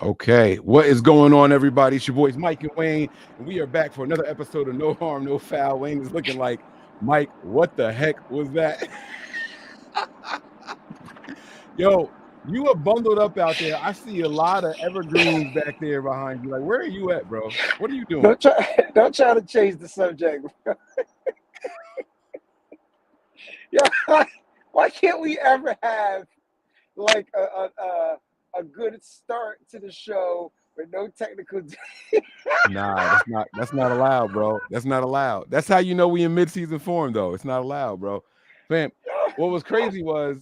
Okay, what is going on, everybody? It's your boys Mike and Wayne, and we are back for another episode of No Harm, No Foul. Wayne is looking like, Mike, what the heck was that? Yo, you are bundled up out there. I see a lot of evergreens back there behind you. Like, where are you at, bro? What are you doing? Don't try, don't try to change the subject. Yeah, why can't we ever have like a good start to the show with no technical? Nah, that's not allowed, bro. That's not allowed. That's how you know we in mid-season form, though. It's not allowed, bro. Fam, what was crazy was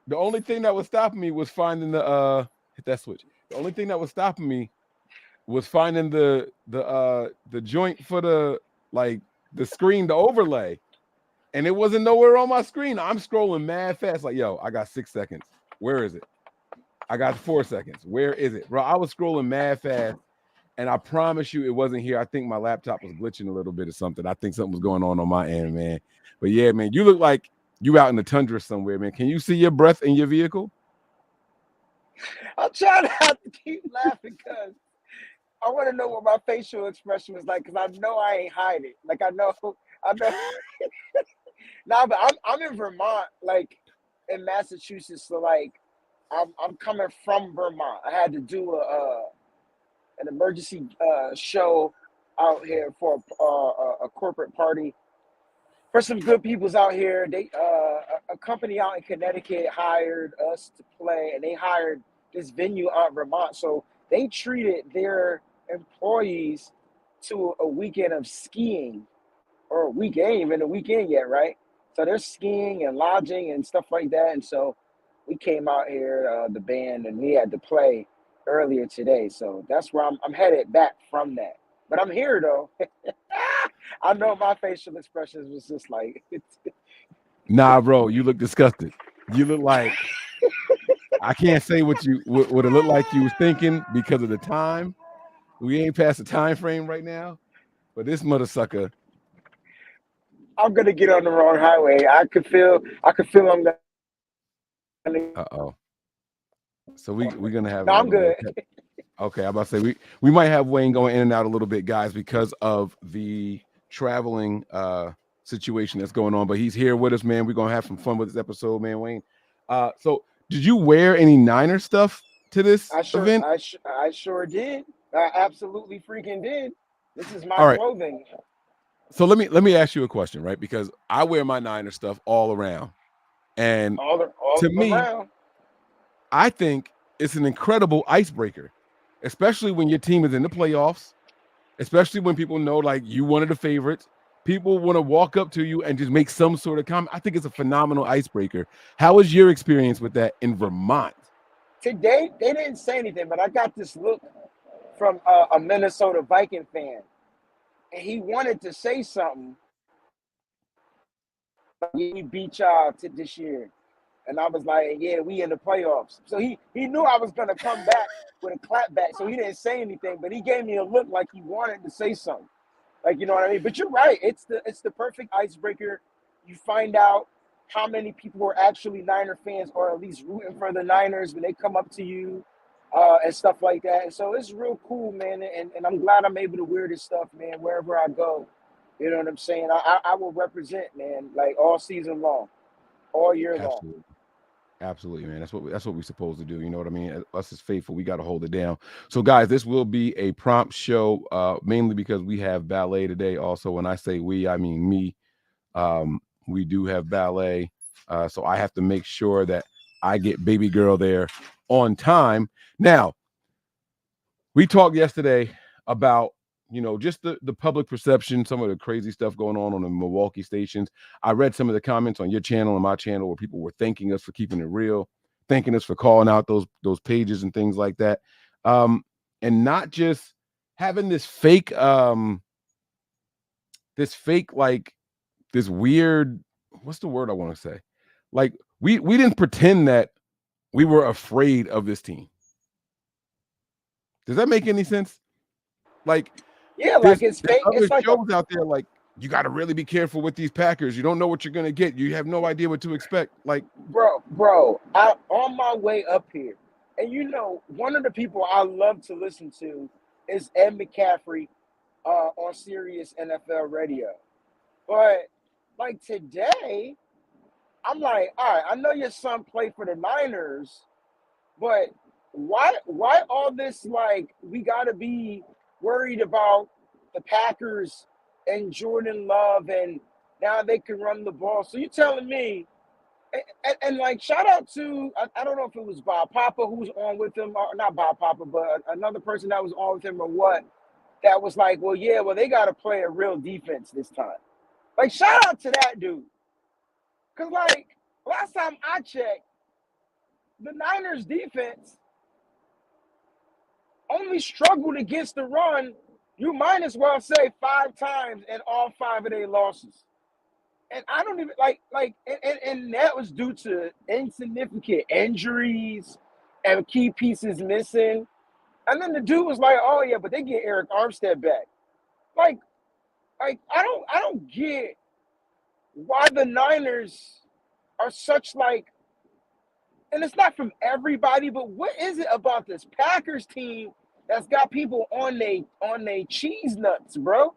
the only thing that was stopping me was finding the hit that switch. The only thing that was stopping me was finding the joint for the like the screen, the overlay. And it wasn't nowhere on my screen. I'm scrolling mad fast, like, yo, I got 6 seconds. Where is it? I got 4 seconds. Where is it? Bro, I was scrolling mad fast. And I promise you it wasn't here. I think my laptop was glitching a little bit or something. I think something was going on my end, man. But yeah, man, you look like you out in the tundra somewhere, man. Can you see your breath in your vehicle? I'm trying not to keep laughing because I want to know what my facial expression was like because I know I ain't hide it. Like I know. Nah, but I'm in Vermont, like in Massachusetts. So like I'm coming from Vermont. I had to do an emergency show out here for a corporate party for some good peoples out here. They a company out in Connecticut hired us to play, and they hired this venue out in Vermont. So they treated their employees to a weekend of skiing, or a weekend, ain't even a weekend yet, right? So they're skiing and lodging and stuff like that. And so we came out here, the band, and we had to play earlier today. So that's where I'm headed back from that. But I'm here though. I know my facial expressions was just like Nah, bro, you look disgusted. You look like I can't say what it looked like you was thinking because of the time. We ain't past the time frame right now. But this mother sucker, I'm gonna get on the wrong highway. I could feel I'm gonna uh-oh. So we're gonna have no, a I'm little bit good. of okay, I'm about to say we might have Wayne going in and out a little bit, guys, because of the traveling situation that's going on. But he's here with us, man. We're gonna have some fun with this episode, man, Wayne. So did you wear any Niner stuff to this event? I sure did. I absolutely freaking did. This is my All right. clothing. So let me ask you a question, right? Because I wear my Niner stuff all around. And All to me, around. I think it's an incredible icebreaker, especially when your team is in the playoffs, especially when people know like you one of the favorites. People want to walk up to you and just make some sort of comment. I think it's a phenomenal icebreaker. How was your experience with that in Vermont? Today they didn't say anything, but I got this look from a Minnesota Viking fan, and he wanted to say something. Like, yeah, we beat y'all this year, and I was like, yeah, we in the playoffs. So he knew I was gonna come back with a clap back, so he didn't say anything, but he gave me a look like he wanted to say something. Like, you know what I mean? But you're right. It's the perfect icebreaker. You find out how many people are actually Niner fans, or at least rooting for the Niners when they come up to you, and stuff like that. And so it's real cool, man. And I'm glad I'm able to wear this stuff, man, wherever I go. You know what I'm saying? I will represent, man, like all season long, all year long. Absolutely. Absolutely, man. That's what we're supposed to do. You know what I mean? Us as faithful, we got to hold it down. So, guys, this will be a prompt show, mainly because we have ballet today. Also, when I say we, I mean me. We do have ballet, so I have to make sure that I get baby girl there on time. Now, we talked yesterday about just the public perception, some of the crazy stuff going on the Milwaukee stations. I read some of the comments on your channel and my channel where people were thanking us for keeping it real, thanking us for calling out those pages and things like that, and not just having this fake like this weird, what's the word I want to say, like we didn't pretend that we were afraid of this team. Does that make any sense? Like Yeah, like there's it's there's fake. other It's like a shows out there like you got to really be careful with these Packers. You don't know what you're gonna get. You have no idea what to expect. Like bro. I on my way up here. And you know, one of the people I love to listen to is Ed McCaffrey on Sirius NFL Radio. But like today, I'm like, all right, I know your son played for the Niners, but why all this like we gotta be worried about the Packers and Jordan Love and now they can run the ball. So you telling me and like shout out to I don't know if it was Bob Papa who was on with him or not Bob Papa, but another person that was on with him or what that was like, well, yeah, well they got to play a real defense this time. Like shout out to that dude, cause like last time I checked, the Niners defense only struggled against the run. You might as well say 5 times in all 5 of their losses. And I don't even and that was due to insignificant injuries and key pieces missing. And then the dude was like, "Oh yeah, but they get Eric Armstead back." Like, I don't get why the Niners are such like, and it's not from everybody, but what is it about this Packers team that's got people on they cheese nuts, bro?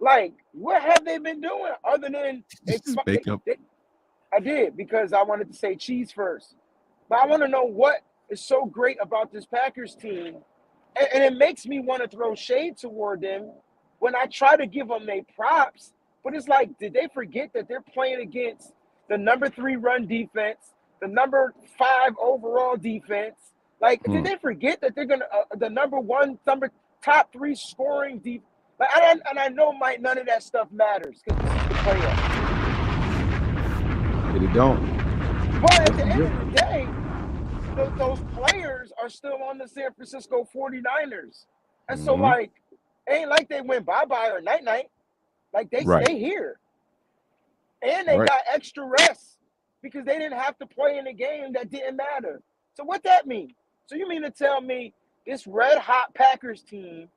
Like, what have they been doing other than Just make up. I did because I wanted to say cheese first. But I want to know what is so great about this Packers team. And it makes me want to throw shade toward them when I try to give them their props. But it's like, did they forget that they're playing against the number 3 run defense, the number 5 overall defense? Like, did Hmm. they forget that they're going to, the top 3 scoring defense? Like, and I know none of that stuff matters because this is the playoffs. It don't. But at That's the the end of the difference. day, those players are still on the San Francisco 49ers. And so, Hmm. like, ain't like they went bye-bye or night-night. Like, they Right. stay here. And they Right. got extra rest because they didn't have to play in a game that didn't matter. So what that mean? So you mean to tell me this red-hot Packers team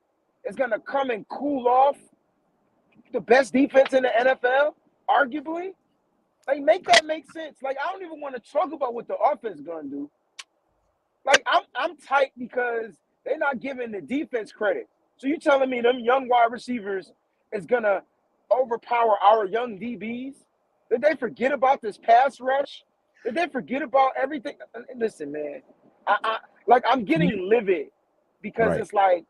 is going to come and cool off the best defense in the NFL, arguably? Like, make that make sense. Like, I don't even want to talk about what the offense going to do. Like I'm tight because they're not giving the defense credit. So you telling me them young wide receivers is gonna overpower our young DBs? Did they forget about this pass rush? Did they forget about everything? Listen, man, I like I'm You getting livid because right. it's like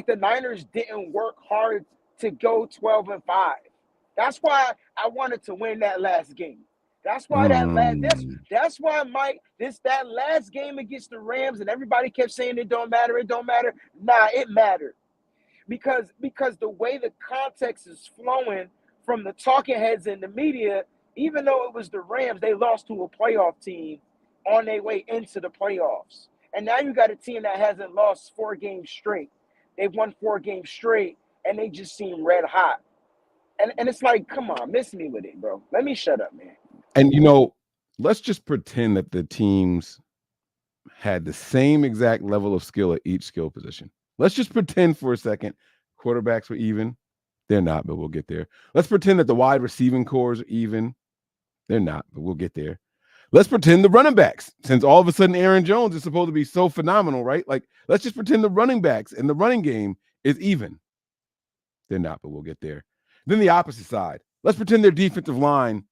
the Niners didn't work hard to go 12-5. That's why I wanted to win that last game. That's why that last Mm. that's why Mike that last game against the Rams and everybody kept saying it don't matter. Nah, it mattered because the way the context is flowing from the talking heads in the media, even though it was the Rams, they lost to a playoff team on their way into the playoffs. And now you got a team that hasn't lost 4 games straight. They've won 4 games straight, and they just seem red hot. And it's like, come on, miss me with it, bro. Let me shut up, man. And let's just pretend that the teams had the same exact level of skill at each skill position. Let's just pretend for a second quarterbacks were even. They're not, but we'll get there. Let's pretend that the wide receiving cores are even. They're not, but we'll get there. Let's pretend the running backs, since all of a sudden Aaron Jones is supposed to be so phenomenal, right? Like, let's just pretend the running backs and the running game is even. They're not, but we'll get there. Then the opposite side. Let's pretend their defensive line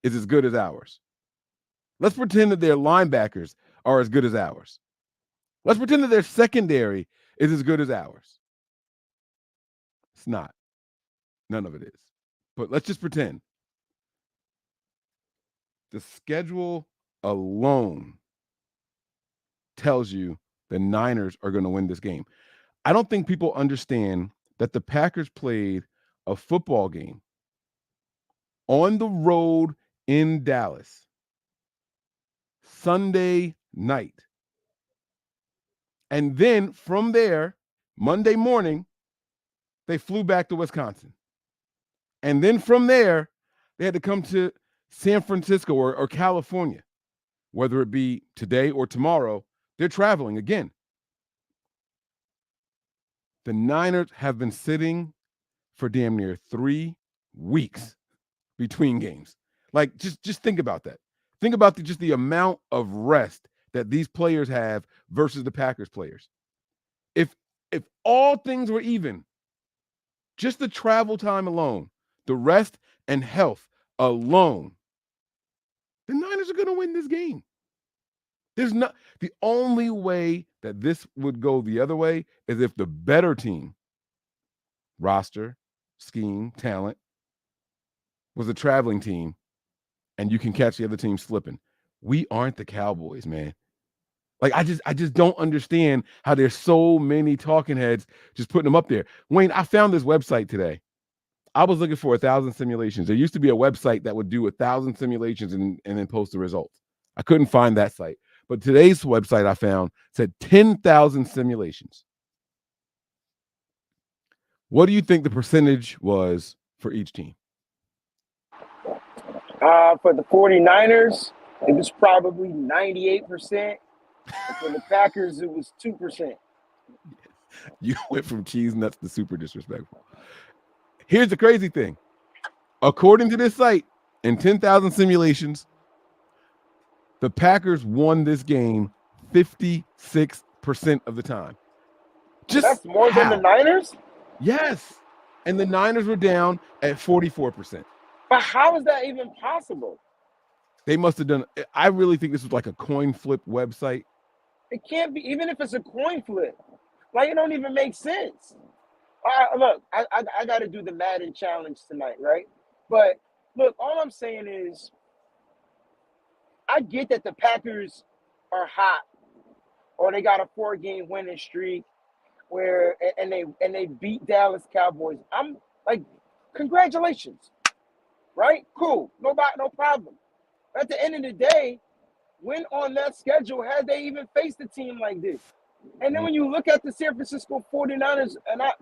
is as good as ours. Let's pretend that their linebackers are as good as ours. Let's pretend that their secondary is as good as ours. It's not. None of it is. But let's just pretend. The schedule alone tells you the Niners are going to win this game. I don't think people understand that the Packers played a football game on the road in Dallas Sunday night. And then from there, Monday morning, they flew back to Wisconsin. And then from there, they had to come to San Francisco or California, whether it be today or tomorrow. They're traveling again. The Niners have been sitting for damn near 3 weeks between games. Like, just think about that. Think about just the amount of rest that these players have versus the Packers players. If all things were even, just the travel time alone, the rest and health alone, the Niners are going to win this game. There's not the only way that this would go the other way is if the better team, roster, scheme, talent, was a traveling team, and you can catch the other team slipping. We aren't the Cowboys, man. Like I just don't understand how there's so many talking heads just putting them up there. Wayne, I found this website today. I was looking for 1,000 simulations. There used to be a website that would do 1,000 simulations and then post the results. I couldn't find that site. But today's website I found said 10,000 simulations. What do you think the percentage was for each team? For the 49ers, it was probably 98%. And for the Packers, it was 2%. You went from cheese nuts to super disrespectful. Here's the crazy thing. According to this site, in 10,000 simulations, the Packers won this game 56% of the time. That's more than the Niners? Yes. And the Niners were down at 44%. But how is that even possible? They must have done, I really think this was like a coin flip website. It can't be, even if it's a coin flip. Like, it don't even make sense. Look, I got to do the Madden challenge tonight, right? But look, all I'm saying is, I get that the Packers are hot, or they got a 4-game winning streak, and they beat Dallas Cowboys. I'm like, congratulations, right? Cool, no problem. At the end of the day, when on that schedule had they even faced a team like this? And then when you look at the San Francisco 49ers, and I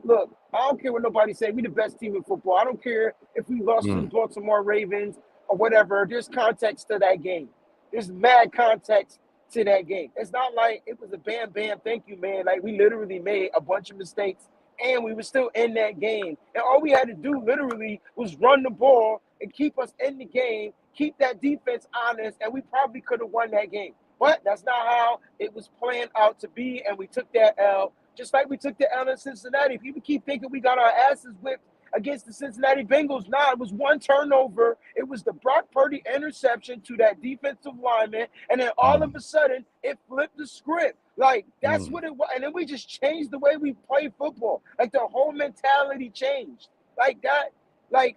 don't care what nobody say, we the best team in football. I don't care if we lost to the Baltimore Ravens or whatever. There's context to that game. There's mad context to that game. It's not like it was a bam, thank you, man. Like, we literally made a bunch of mistakes, and we were still in that game. And all we had to do literally was run the ball and keep us in the game, keep that defense honest, and we probably could have won that game. But that's not how it was planned out to be, and we took that L, just like we took the L in Cincinnati. People keep thinking we got our asses whipped against the Cincinnati Bengals. Nah, it was one turnover. It was the Brock Purdy interception to that defensive lineman, and then all of a sudden, it flipped the script. Like, that's what it was. And then we just changed the way we play football. Like, the whole mentality changed. Like that, like,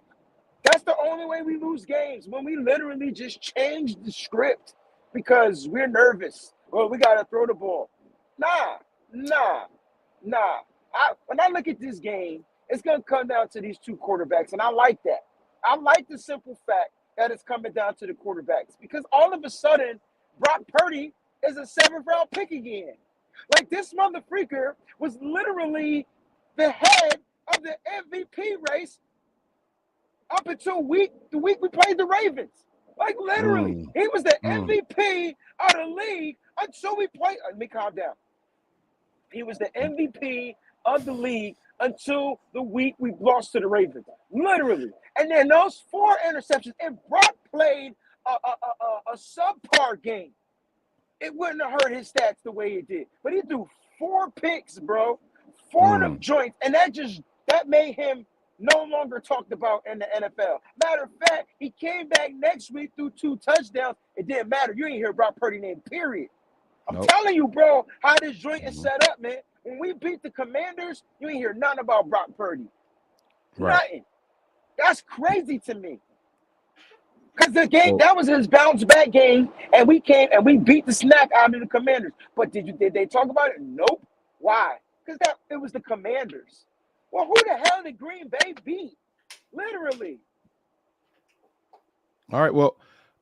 that's the only way we lose games, when we literally just change the script because we're nervous. Well, we got to throw the ball. Nah. When I look at this game, it's going to come down to these two quarterbacks, and I like that. I like the simple fact that it's coming down to the quarterbacks, because all of a sudden, Brock Purdy is a 7th-round pick again. Like, this mother freaker was literally the head of the MVP race up until the week we played the Ravens. Like, literally, he was the MVP of the league until we played. Let me calm down. He was the MVP of the league until the week we lost to the Ravens. Literally. And then those 4 interceptions, if Brock played a subpar game, it wouldn't have hurt his stats the way it did. But he threw 4 picks, bro. 4 of them joints. And that made him no longer talked about in the NFL. Matter of fact, he came back next week, threw 2 touchdowns. It didn't matter. You ain't hear Brock Purdy name, period. I'm telling you, bro, how this joint is set up, man. When we beat the Commanders, you ain't hear nothing about Brock Purdy. Right. Nothing. That's crazy to me. Because the game, that was his bounce back game, and we came and we beat the snack out of the Commanders. But did they talk about it? Nope. Why? Because it was the Commanders. Well, who the hell did Green Bay beat? Literally. All right. Well,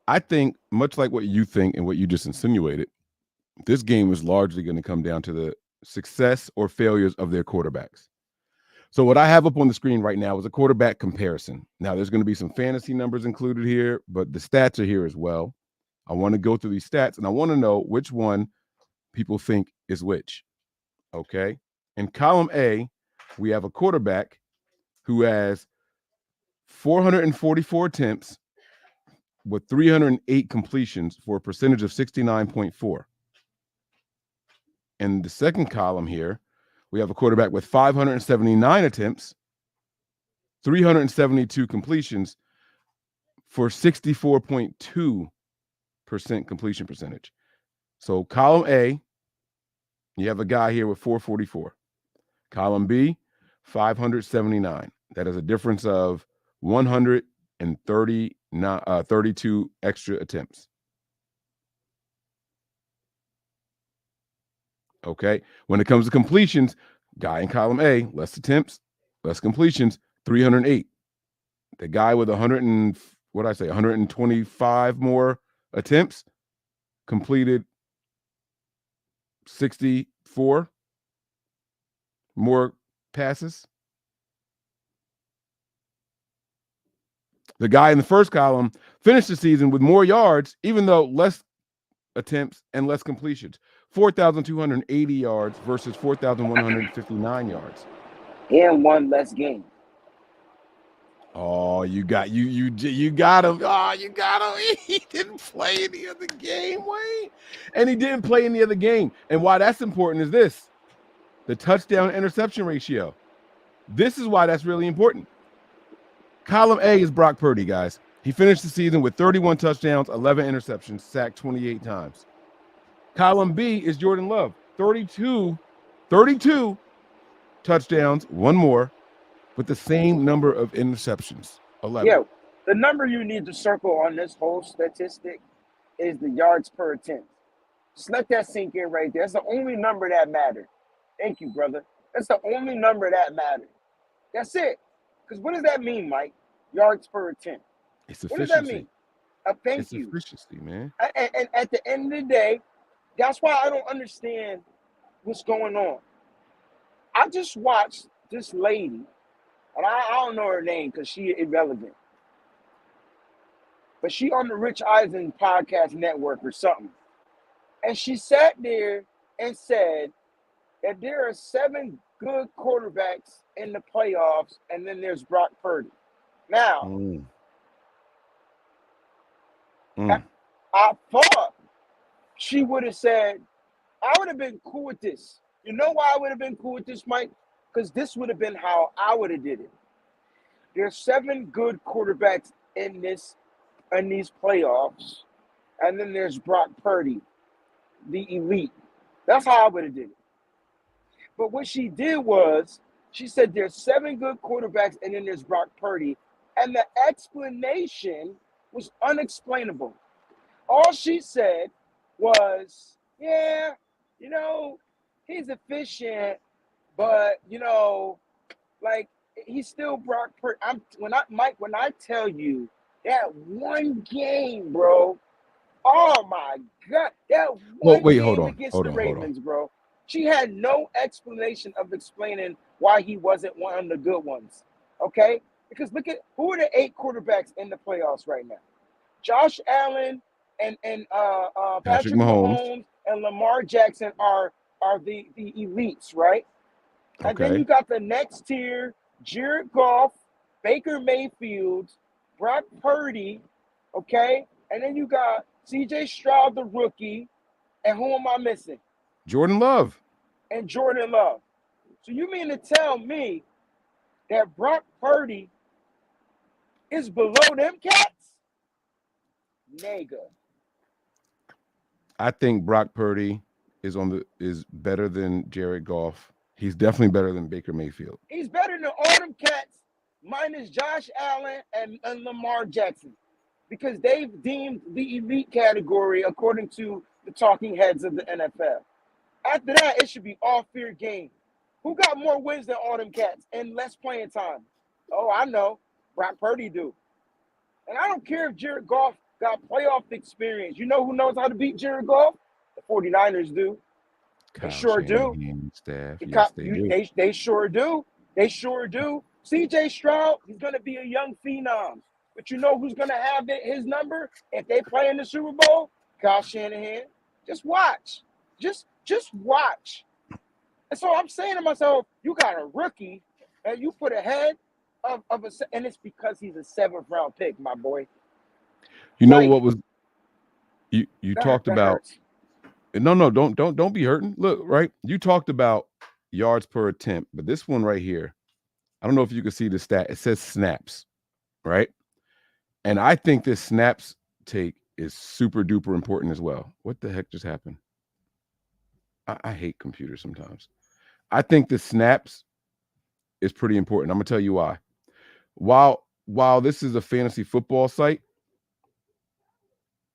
I think, much like what you think and what you just insinuated, this game is largely going to come down to the success or failures of their quarterbacks. So what I have up on the screen right now is a quarterback comparison. Now, there's going to be some fantasy numbers included here, but the stats are here as well. I want to go through these stats, and I want to know which one people think is which. Okay? In column A, we have a quarterback who has 444 attempts with 308 completions for a percentage of 69.4. In the second column here, we have a quarterback with 579 attempts, 372 completions for 64.2% completion percentage. So column A, you have a guy here with 444. Column B, 579. That is a difference of 132 extra attempts. Okay. When it comes to completions, guy in column A, less attempts, less completions, 308. The guy with 125 more attempts completed 64 more passes. The guy in the first column finished the season with more yards, even though less attempts and less completions. 4,280 yards versus 4,159 yards. And one less game. Oh, you got him. Oh, you got him. He didn't play any other game, Wayne. And he didn't play any other game. And why that's important is this: the touchdown interception ratio. This is why that's really important. Column A is Brock Purdy, guys. He finished the season with 31 touchdowns, 11 interceptions, sacked 28 times. Column B is Jordan Love, 32 touchdowns, one more, with the same number of interceptions, 11. Yeah, the number you need to circle on this whole statistic is the yards per attempt. Just let that sink in right there. That's the only number that matters. Thank you, brother. That's the only number that matters. That's it. Because what does that mean, Mike? Yards per attempt. It's What does that efficiency. mean? Thank It's you. efficiency, man. And at the end of the day, that's why I don't understand what's going on. I just watched this lady, and I don't know her name because she irrelevant. But she on the Rich Eisen podcast network or something. And she sat there and said that there are 7 good quarterbacks in the playoffs, and then there's Brock Purdy. Now, I thought she would have said, I would have been cool with this. You know why I would have been cool with this, Mike? Because this would have been how I would have did it. There's 7 good quarterbacks in these playoffs, and then there's Brock Purdy, the elite. That's how I would have did it. But what she did was she said there's 7 good quarterbacks, and then there's Brock Purdy, and the explanation was unexplainable. All she said was, yeah, he's efficient, but like he's still Brock Purdy. When I tell you that one game, bro. Oh my God, that one game against the Ravens, bro. She had no explanation of explaining why he wasn't one of the good ones. Okay, because look at who are the 8 quarterbacks in the playoffs right now. Josh Allen and Patrick Mahomes and Lamar Jackson are the elites, right? Okay. And then you got the next tier: Jared Goff, Baker Mayfield, Brock Purdy, okay? And then you got CJ Stroud, the rookie, and who am I missing? Jordan Love. And Jordan Love. So you mean to tell me that Brock Purdy is below them cats? Nigga. I think Brock Purdy is better than Jared Goff. He's definitely better than Baker Mayfield. He's better than all them cats, minus Josh Allen and Lamar Jackson, because they've deemed the elite category according to the talking heads of the NFL. After that, it should be all fair game. Who got more wins than all them cats and less playing time? Oh, I know. Brock Purdy do. And I don't care if Jared Goff got playoff experience. You know who knows how to beat Jared Goff? The 49ers do. They sure do. Staff. Yes, they do. They sure do. They sure do. CJ Stroud, he's going to be a young phenom. But you know who's going to have his number if they play in the Super Bowl? Kyle Shanahan. Just watch. Just watch. And so I'm saying to myself, you got a rookie and you put ahead of and it's because he's a 7th round pick, my boy. You know what was you talked about hurts. No, don't be hurting. Look, right? You talked about yards per attempt, but this one right here, I don't know if you can see the stat. It says snaps, right? And I think this snaps take is super duper important as well. What the heck just happened? I hate computers sometimes. I think the snaps is pretty important. I'm gonna tell you why. While this is a fantasy football site,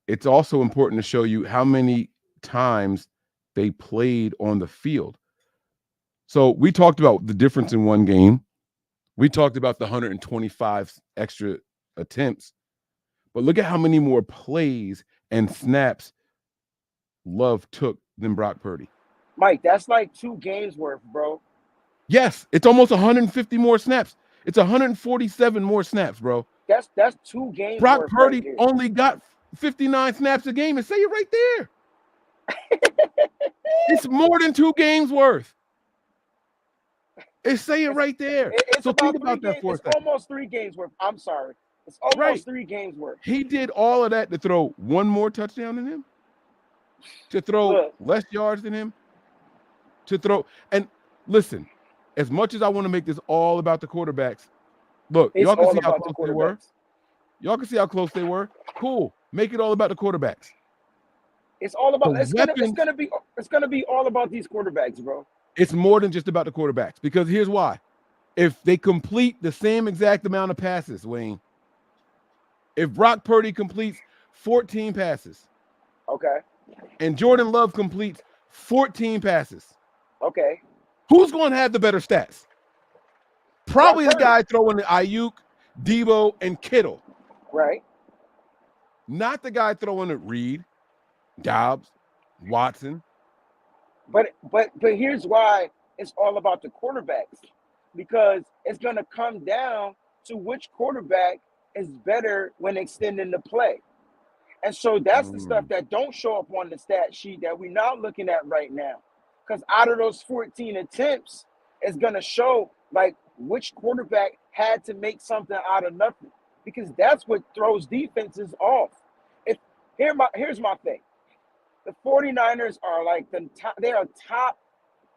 it's also important to show you how many times they played on the field. So we talked about the difference in one game. We talked about the 125 extra attempts, but look at how many more plays and snaps Love took than Brock Purdy. Mike, that's like 2 games worth, bro. Yes, it's almost 150 more snaps. It's 147 more snaps, bro. That's 2 games Brock worth right Purdy there. only got 59 snaps a game, and say it right there. It's more than 2 games worth. It's say it right there. It's So think about three about that games. for a It's second. almost 3 games worth. I'm sorry. It's Right. almost 3 games worth. He did all of that to throw one more touchdown than him, to throw Look, less yards than him, to throw. And listen, as much as I want to make this all about the quarterbacks, look, it's y'all can all see how about the close they were. quarterbacks. Y'all can see how close they were. Cool. Make it all about the quarterbacks. It's all The about. weapons, It's gonna be all about these quarterbacks, bro. it's more than just about the quarterbacks. Because here's why. If they complete the same exact amount of passes, Wayne, if Brock Purdy completes 14 passes Okay. and Jordan Love completes 14 passes, Okay. who's going to have the better stats? Brock Probably the Purdy. guy throwing the Ayuk, Debo, and Kittle. Right. Not the guy throwing it Reed, Dobbs, Watson. But here's why it's all about the quarterbacks, because it's gonna come down to which quarterback is better when extending the play. And so that's the stuff Mm. that don't show up on the stat sheet that we're not looking at right now. Because out of those 14 attempts, it's gonna show like which quarterback had to make something out of nothing. Because that's what throws defenses off. If here's my thing. The 49ers are like the top, they are top.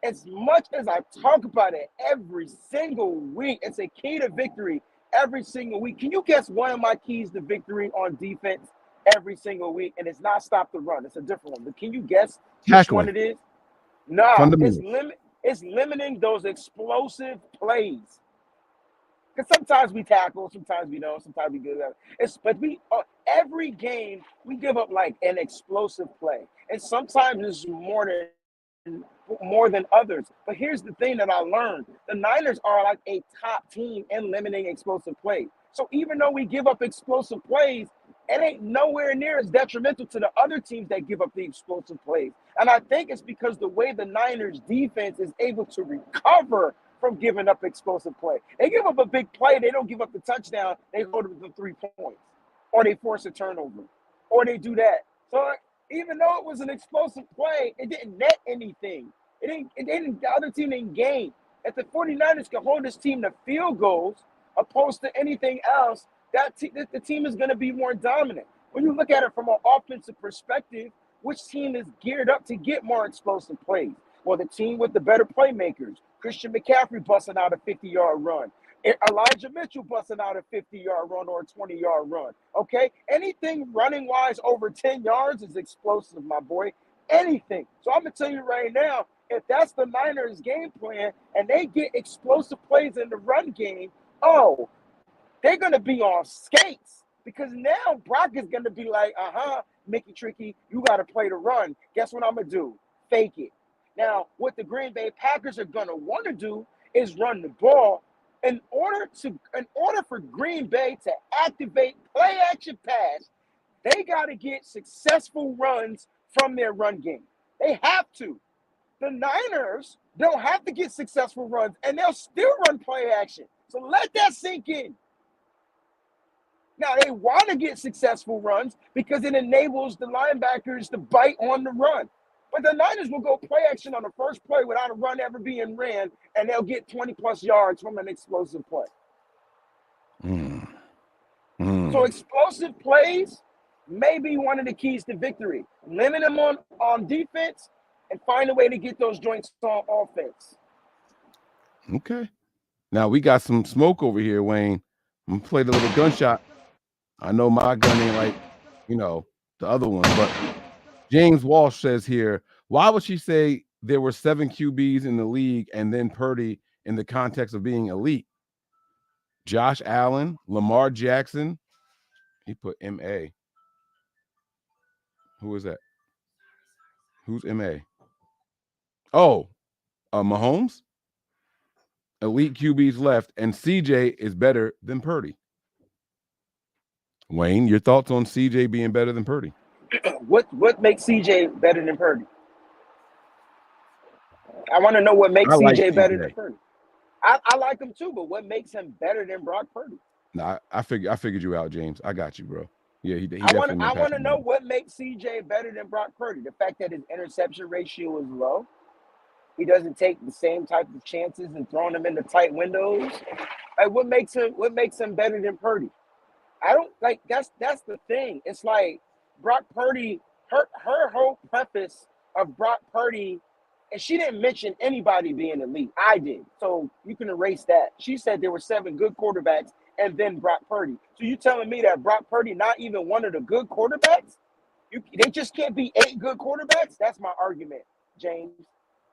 As much as I talk about it every single week, it's a key to victory every single week. Can you guess one of my keys to victory on defense every single week? And it's not stop the run. It's a different one. But can you guess which one Tackling, it is? Nah, fundamentals. it's limiting those explosive plays. Because sometimes we tackle, sometimes we don't, sometimes we do that. But we every game we give up like an explosive play, and sometimes it's more than others. But here's the thing that I learned: the Niners are like a top team in limiting explosive plays. So even though we give up explosive plays, it ain't nowhere near as detrimental to the other teams that give up the explosive plays. And I think it's because the way the Niners defense is able to recover from giving up explosive play. They give up a big play, they don't give up the touchdown, they hold them to 3 points. Or they force a turnover. Or they do that. So even though it was an explosive play, it didn't net anything. The other team didn't gain. If the 49ers can hold this team to field goals opposed to anything else, the team is going to be more dominant. When you look at it from an offensive perspective, which team is geared up to get more explosive plays? Well, the team with the better playmakers. Christian McCaffrey busting out a 50-yard run. Elijah Mitchell busting out a 50-yard run or a 20-yard run. Okay? Anything running wise over 10 yards is explosive, my boy. Anything. So I'm going to tell you right now, if that's the Niners game plan and they get explosive plays in the run game, oh, they're going to be on skates, because now Brock is going to be like, Mickey Tricky, you got to play the run. Guess what I'm going to do? Fake it. Now, what the Green Bay Packers are going to want to do is run the ball. In order for Green Bay to activate play action pass, they got to get successful runs from their run game. They have to. The Niners don't have to get successful runs, and they'll still run play action. So let that sink in. Now, they want to get successful runs because it enables the linebackers to bite on the run. But the Niners will go play action on the first play without a run ever being ran, and they'll get 20-plus yards from an explosive play. Mm. So Mm. explosive plays may be one of the keys to victory. Limit him on defense and find a way to get those joints on offense. Okay. Now we got some smoke over here, Wayne. I'm gonna play the little gunshot. I know my gun ain't like, the other one, but James Walsh says here, why would she say there were 7 QBs in the league and then Purdy in the context of being elite? Josh Allen, Lamar Jackson. He put MA. Who is that? Who's MA? Oh, Mahomes. Elite QBs left, and CJ is better than Purdy. Wayne, your thoughts on CJ being better than Purdy? What makes CJ better than Purdy? I want to know what makes CJ better than Purdy. I like him too, but what makes him better than Brock Purdy? Nah, I figured you out, James. I got you, bro. Yeah, he I want to know what makes CJ better than Brock Purdy. The fact that his interception ratio is low. He doesn't take the same type of chances and throwing them into tight windows. Like what makes him better than Purdy? I don't like that's the thing. It's like Brock Purdy, her whole preface of Brock Purdy, and she didn't mention anybody being elite. I did. So you can erase that. She said there were 7 good quarterbacks and then Brock Purdy. So you telling me that Brock Purdy not even one of the good quarterbacks? They just can't be 8 good quarterbacks? That's my argument, James.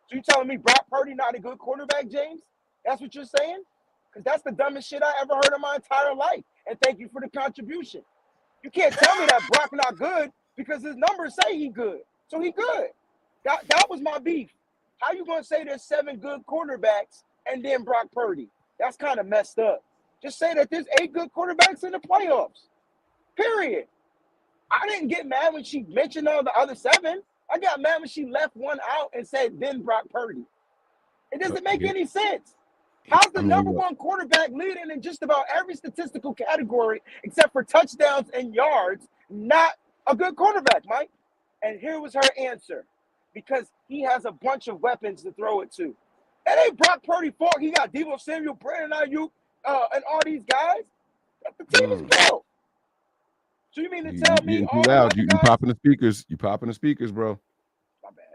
So you telling me Brock Purdy not a good quarterback, James? That's what you're saying? Because that's the dumbest shit I ever heard in my entire life. And thank you for the contribution. You can't tell me that Brock not good because his numbers say he good. So he good. That was my beef. How you going to say there's 7 good quarterbacks and then Brock Purdy? That's kind of messed up. Just say that there's 8 good quarterbacks in the playoffs. Period. I didn't get mad when she mentioned all the other 7. I got mad when she left one out and said then Brock Purdy. It doesn't make any sense. How's the number 1 quarterback leading in just about every statistical category except for touchdowns and yards not a good quarterback, Mike? And here was her answer. Because he has a bunch of weapons to throw it to. That ain't Brock Purdy's fault. He got Deebo Samuel, Brandon Ayuk, and all these guys. The team is built. So you mean to tell me all the other guys? You popping the speakers. You popping the speakers, bro. My bad.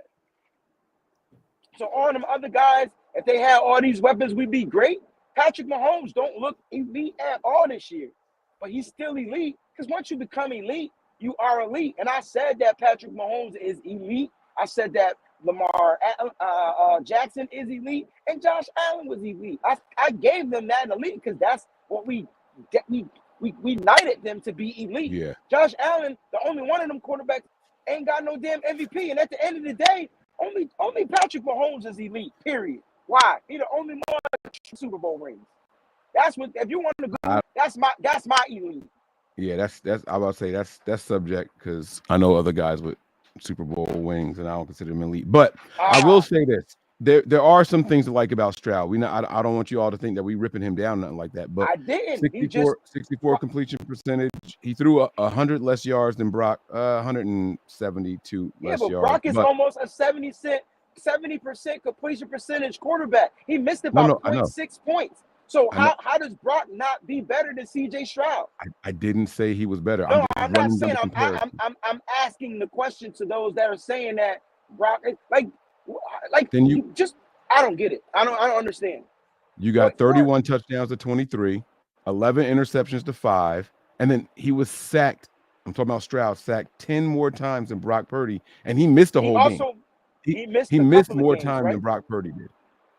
So all them other guys, if they had all these weapons, we'd be great. Patrick Mahomes don't look elite at all this year. But he's still elite. Because once you become elite, you are elite. And I said that Patrick Mahomes is elite. I said that Lamar Jackson is elite. And Josh Allen was elite. I gave them that elite because that's what we knighted them to be elite. Yeah. Josh Allen, the only one of them quarterbacks, ain't got no damn MVP. And at the end of the day, only Patrick Mahomes is elite, period. Why? He the only one Super Bowl rings. That's what if you want to go, that's my elite. Yeah, that's I about to say that's subject because I know other guys with Super Bowl wings and I don't consider them elite. But I will say this. There are some things to like about Stroud. I don't want you all to think that we ripping him down, nothing like that. But I didn't. 64 completion percentage. He threw 100 less yards than Brock, 172 less yards. Yeah, but Brock is almost a 70% completion percentage quarterback. He missed about 0.6 points. So how does Brock not be better than CJ Stroud? I didn't say he was better. No, I'm not saying. I'm asking the question to those that are saying that Brock like then you just I don't get it. I don't understand. You got 31 touchdowns to 23, 11 interceptions to 5, and then he was sacked. I'm talking about Stroud, sacked 10 more times than Brock Purdy, and he missed the whole game. He missed more time than Brock Purdy did.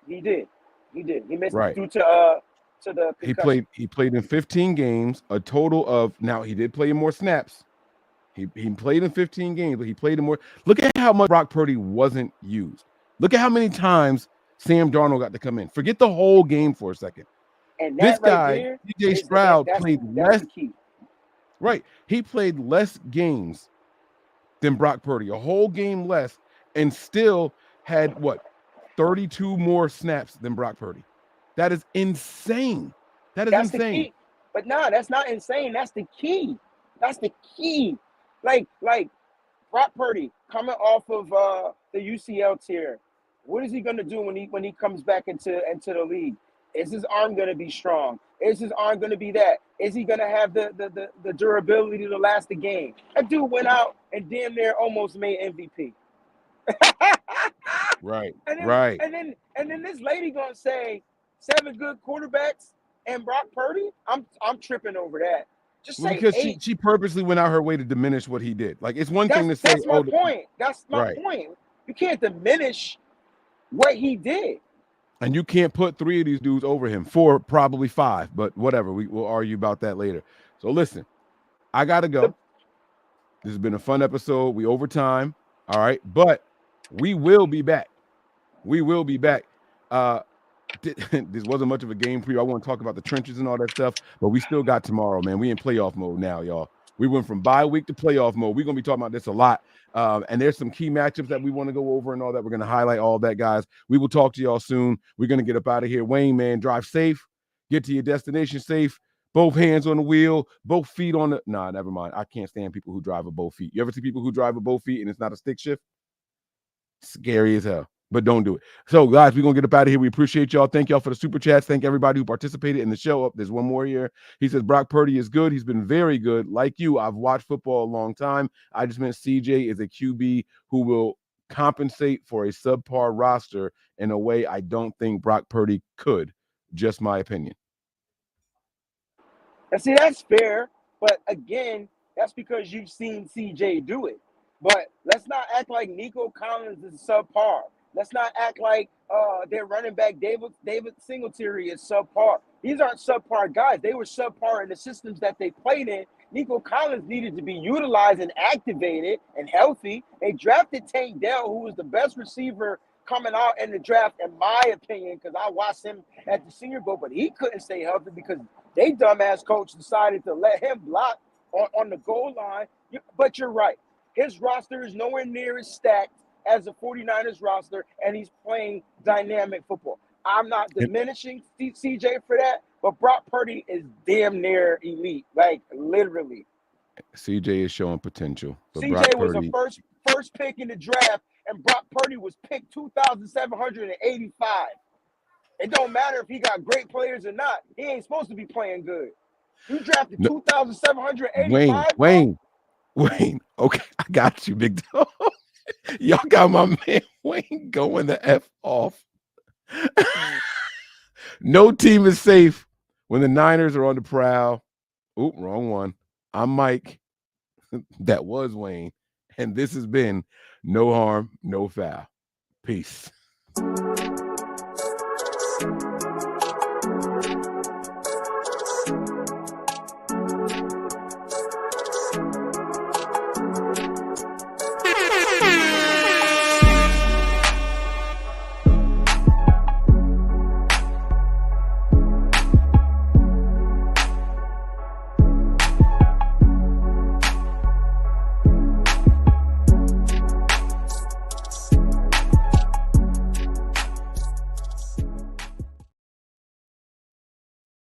He did. He missed due to the concussion. He played in 15 games, a total of now he did play in more snaps. He played in 15 games, but he played in more. Look at how much Brock Purdy wasn't used. Look at how many times Sam Darnold got to come in. Forget the whole game for a second. And this guy, CJ Stroud, played less. Right. He played less games than Brock Purdy, a whole game less, and still had 32 more snaps than Brock Purdy. That is insane. That's insane. But no, that's not insane. That's the key. That's the key. Like Brock Purdy coming off of the UCL tear. What is he gonna do when he comes back into the league? Is his arm going to be strong? Is his arm going to be that? Is he going to have the durability to last the game? That dude went out and damn near almost made MVP. Right, and then right. and then this lady gonna say 7 good quarterbacks and Brock Purdy. I'm tripping over that. Just Well, say because she 8. she purposely went out her way to diminish what he did. Like it's one thing That's to say, that's my oh, point. That's my right, point. You can't diminish what he did. and you can't put 3 of these dudes over him. 4, probably 5, but whatever. We'll argue about that later. So listen, I gotta The, go. This has been a fun episode. We over time. All right, but we will be back. We will be back. Uh, this wasn't much of a game for you. I want to talk about the trenches and all that stuff, but we still got tomorrow, man. We in playoff mode now, y'all. We went from bye week to playoff mode. We're gonna be talking about this a lot. And there's some key matchups that we want to go over and all that. We're gonna highlight all that, guys. We will talk to y'all soon. We're gonna get up out of here. Wayne, man, drive safe, get to your destination safe. Both hands on the wheel, both feet on the. Nah, never mind. I can't stand people who drive with both feet. You ever see people who drive with both feet and it's not a stick shift? Scary as hell, but don't do it. So, guys, we're gonna get up out of here. We appreciate y'all. Thank y'all for the super chats. Thank everybody who participated in the show. Up, there's one more here. He says Brock Purdy is good. He's been very good. Like you, I've watched football a long time. I just meant CJ is a QB who will compensate for a subpar roster in a way I don't think Brock Purdy could. Just my opinion. and see, that's fair, but again, that's because you've seen CJ do it. But let's not act like Nico Collins is subpar. Let's not act like their running back David Singletary is subpar. These aren't subpar guys. They were subpar in the systems that they played in. Nico Collins needed to be utilized and activated and healthy. They drafted Tank Dell, who was the best receiver coming out in the draft, in my opinion, because I watched him at the Senior Bowl, but he couldn't stay healthy because they dumbass coach decided to let him block on the goal line. But you're right. His roster is nowhere near as stacked as the 49ers roster, and he's playing dynamic football. I'm not diminishing CJ for that, but Brock Purdy is damn near elite, like literally. CJ is showing potential, but CJ Brock was a Purdy. first pick in the draft, and Brock Purdy was picked 2,785. It don't matter if he got great players or not. He ain't supposed to be playing good. You drafted No, 2,785, Wayne, bro. Wayne, Wayne. Okay, I got you, big dog. Y'all got my man Wayne going the F off. No team is safe when the Niners are on the prowl. Oop, wrong one. I'm Mike. That was Wayne. And this has been No Harm, No Foul. Peace.